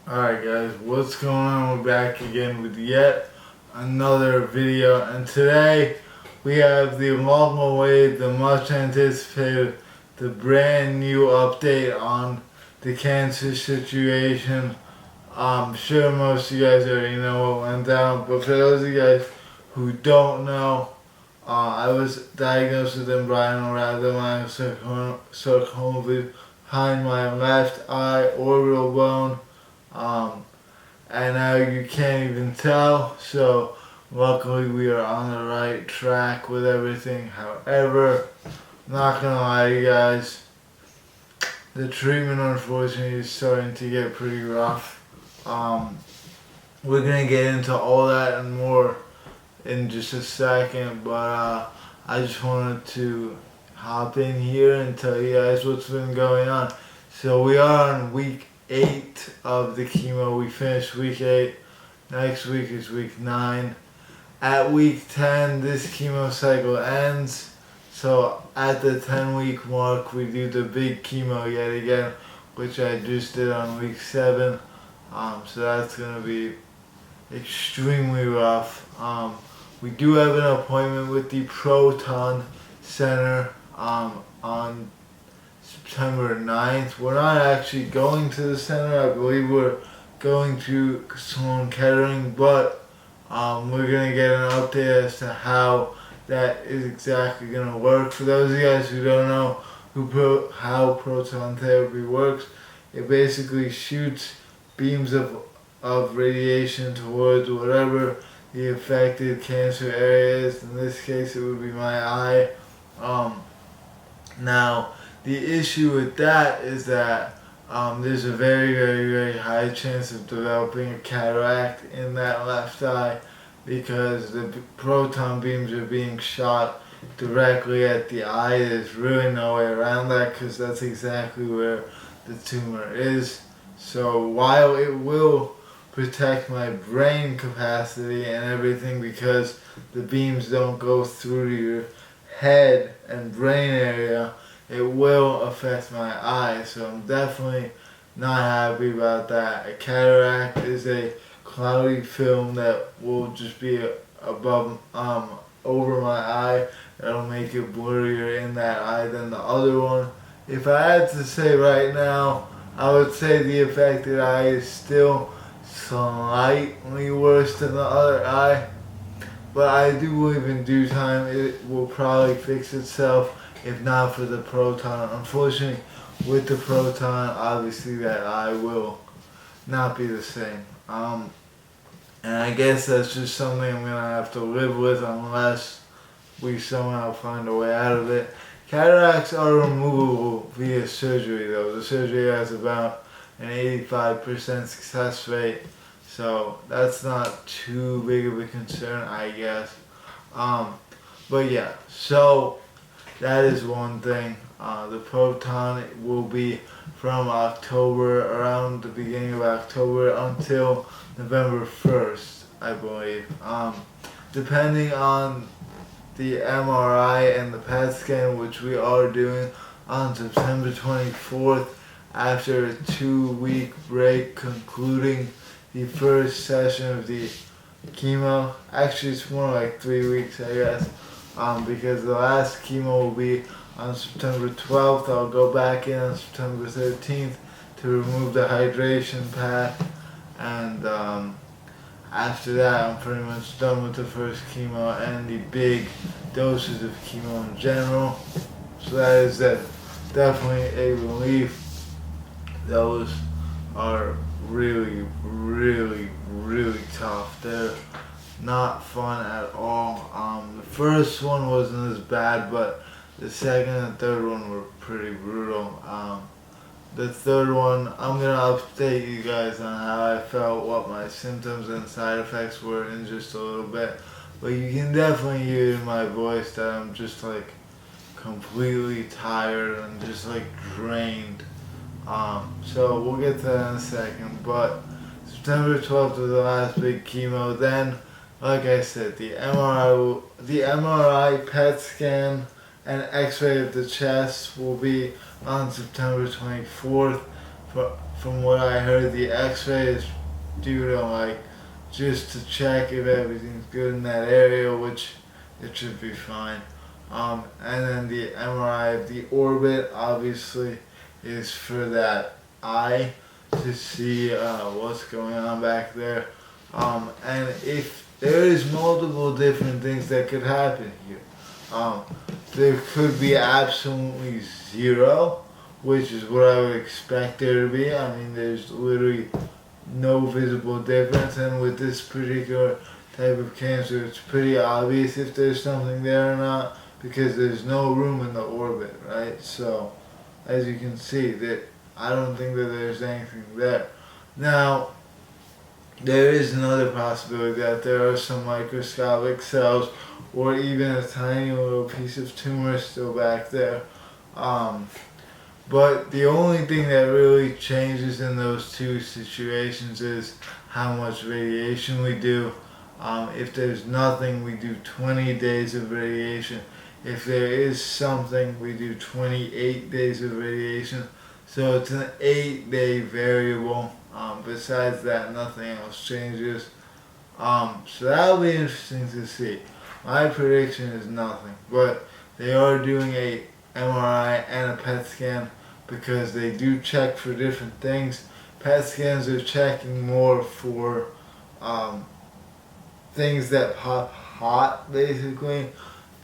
Alright guys, what's going on? We're back again with yet another video, and today we have the long-awaited, the much anticipated, the brand new update on the cancer situation. I'm sure most of you guys already know what went down, but for those of you guys who don't know, I was diagnosed with embryonal rhabdomyosarcoma behind my left eye orbital bone. And now you can't even tell, so luckily we are on the right track with everything. However, I'm not gonna lie to you guys, the treatment unfortunately is starting to get pretty rough. We're gonna get into all that and more in just a second, but I just wanted to hop in here and tell you guys what's been going on. So we are on week 8 of the chemo. We finished week 8. Next week is week 9. At week 10, this chemo cycle ends. So at the 10-week mark, we do the big chemo yet again, which I just did on week 7. So that's going to be extremely rough. We do have an appointment with the Proton Center on September 9th. We're not actually going to the center. I believe we're going to Sloan Kettering, but we're going to get an update as to how that is exactly going to work. For those of you guys who don't know how proton therapy works, it basically shoots beams of radiation towards whatever the affected cancer area is. In this case, it would be my eye. Now, the issue with that is that there's a very, very, very high chance of developing a cataract in that left eye because the proton beams are being shot directly at the eye. There's really no way around that because that's exactly where the tumor is. So while it will protect my brain capacity and everything because the beams don't go through your head and brain area, it will affect my eyes, so I'm definitely not happy about that. A cataract is a cloudy film that will just be above, over my eye. That'll make it blurrier in that eye than the other one. If I had to say right now, I would say the affected eye is still slightly worse than the other eye, but I do believe in due time it will probably fix itself. If not for the proton, unfortunately, with the proton, obviously that eye will not be the same. And I guess that's just something I'm gonna have to live with unless we somehow find a way out of it. Cataracts are removable via surgery, though. The surgery has about an 85% success rate, so that's not too big of a concern, I guess. But yeah, so that is one thing. The Proton will be from October, around the beginning of October until November 1st, I believe. Depending on the MRI and the PET scan, which we are doing on September 24th, after a 2-week break concluding the first session of the chemo. Actually, it's more like 3 weeks, I guess. Because the last chemo will be on September 12th. I'll go back in on September 13th to remove the hydration pack, and after that I'm pretty much done with the first chemo and the big doses of chemo in general. So that is definitely a relief. Those are really, really, really tough. They're not fun at all. The first one wasn't as bad, but the second and third one were pretty brutal. The third one, I'm gonna update you guys on how I felt, what my symptoms and side effects were in just a little bit. But you can definitely hear in my voice that I'm just like completely tired and just like drained. So we'll get to that in a second. But September 12th was the last big chemo. Then, like I said, the MRI, PET scan, and X-ray of the chest will be on September 24th, from what I heard, the X-ray is due to like just to check if everything's good in that area, which it should be fine. And then the MRI of the orbit obviously is for that eye to see what's going on back there. And if there is multiple different things that could happen here. There could be absolutely zero, which is what I would expect there to be. I mean, there's literally no visible difference, and with this particular type of cancer, it's pretty obvious if there's something there or not, because there's no room in the orbit, right? So, as you can see, that I don't think that there's anything there. Now, there is another possibility that there are some microscopic cells or even a tiny little piece of tumor still back there. But the only thing that really changes in those two situations is how much radiation we do. If there's nothing, we do 20 days of radiation. If there is something, we do 28 days of radiation. So it's an 8-day variable. Besides that, nothing else changes. So that'll be interesting to see. My prediction is nothing, but they are doing a MRI and a PET scan because they do check for different things. PET scans are checking more for things that pop hot, basically,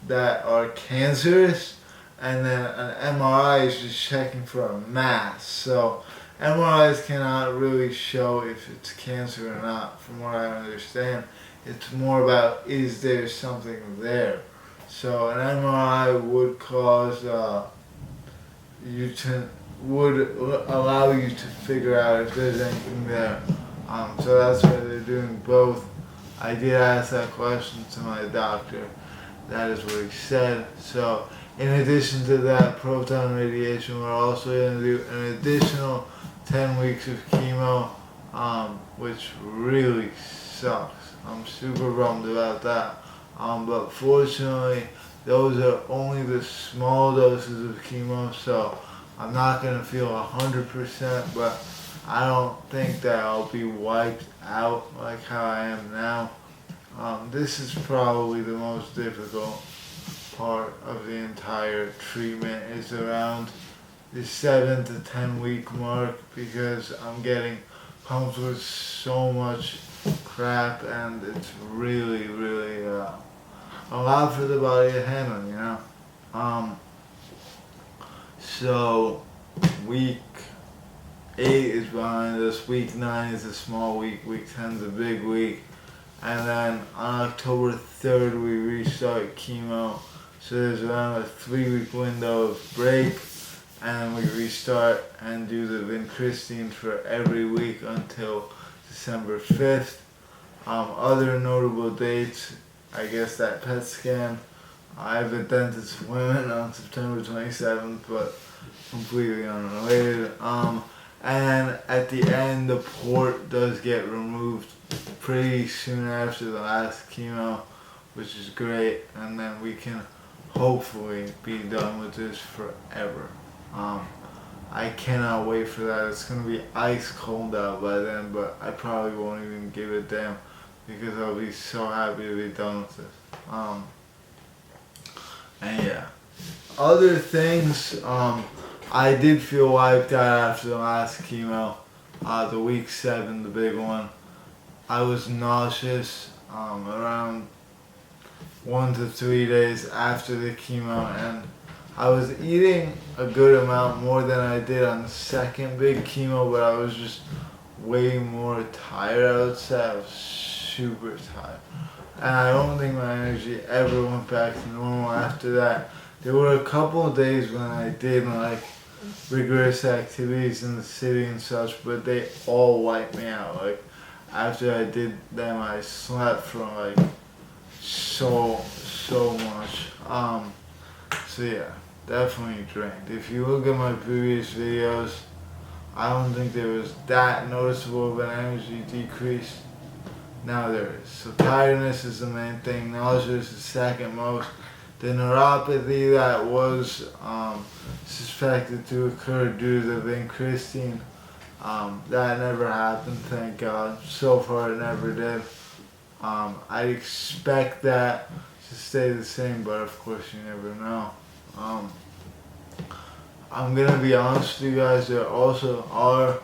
that are cancerous, and then an MRI is just checking for a mass. So MRIs cannot really show if it's cancer or not, from what I understand. It's more about, is there something there? So an MRI would cause would allow you to figure out if there's anything there. So that's why they're doing both. I did ask that question to my doctor. That is what he said. So in addition to that proton radiation, we're also going to do an additional 10 weeks of chemo, which really sucks. I'm super bummed about that. But fortunately, those are only the small doses of chemo, so I'm not going to feel 100%, but I don't think that I'll be wiped out like how I am now. This is probably the most difficult part of the entire treatment, is around the 7 to 10 week mark, because I'm getting pumped with so much crap, and it's really, really a lot for the body to handle, you know. So week 8 is behind us, week 9 is a small week, week 10 is a big week, and then on October 3rd we restart chemo. So there's around a 3-week window of break, and we restart and do the vincristine for every week until December 5th. Other notable dates, I guess that PET scan. I have a dentist appointment on September 27th, but completely unrelated. And at the end, the port does get removed pretty soon after the last chemo, which is great, and then we can hopefully be done with this forever. I cannot wait for that. It's going to be ice cold out by then, but I probably won't even give a damn, because I'll be so happy to be done with this. And yeah. Other things, I did feel wiped out after the last chemo, the week 7, the big one. I was nauseous around 1 to 3 days after the chemo, and I was eating a good amount more than I did on the second big chemo, but I was just way more tired, I would say. I was super tired. And I don't think my energy ever went back to normal after that. There were a couple of days when I did like rigorous activities in the city and such, but they all wiped me out. Like after I did them, I slept for like so much. So yeah, definitely drained. If you look at my previous videos, I don't think there was that noticeable of an energy decrease. Now there is. So tiredness is the main thing. Nausea is the second most. The neuropathy that was suspected to occur due to the vincristine That never happened, thank God. So far it never did. I expect that to stay the same, but of course you never know. I'm gonna be honest with you guys, there also are,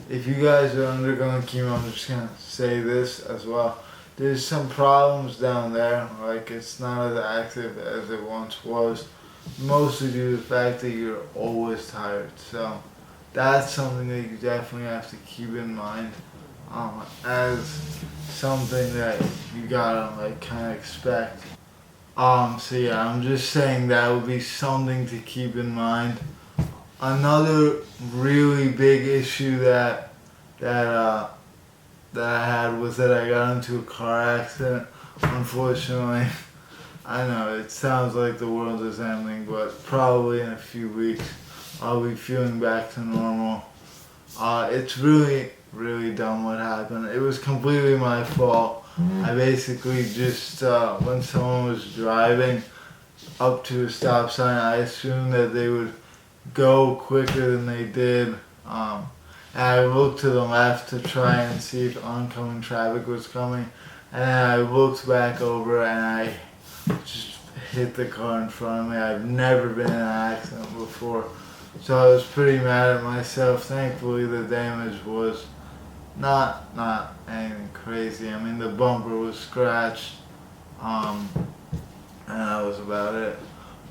if you guys are undergoing chemo, I'm just gonna say this as well. There's some problems down there, like it's not as active as it once was, mostly due to the fact that you're always tired. So that's something that you definitely have to keep in mind, as something that you gotta like kind of expect. So yeah, I'm just saying that would be something to keep in mind. Another really big issue that I had was that I got into a car accident. Unfortunately, I know it sounds like the world is ending, but probably in a few weeks I'll be feeling back to normal. It's really dumb what happened. It was completely my fault. I basically just, when someone was driving up to a stop sign, I assumed that they would go quicker than they did. And I looked to the left to try and see if oncoming traffic was coming. And then I looked back over and I just hit the car in front of me. I've never been in an accident before. So I was pretty mad at myself. Thankfully the damage was not anything crazy. I mean the bumper was scratched. And that was about it.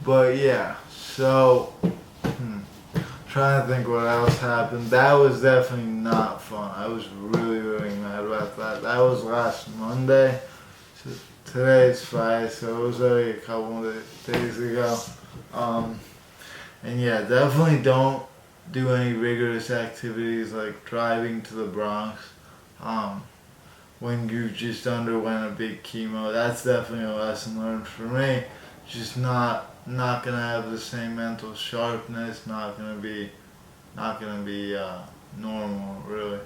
But yeah, so trying to think what else happened. That was definitely not fun. I was really mad about that. That was last Monday. So today is Friday, so it was already a couple of days ago. And yeah, definitely don't do any rigorous activities like driving to the Bronx when you just underwent a big chemo. That's definitely a lesson learned for me. Just not gonna have the same mental sharpness, not gonna be normal really.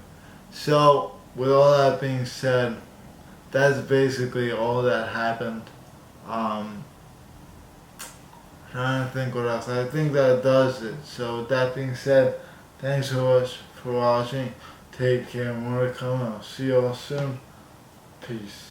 So with all that being said, that's basically all that happened. Trying to think what else. I think that does it. So with that being said, thanks so much for watching. Take care, more to come. I'll see you all soon. Peace.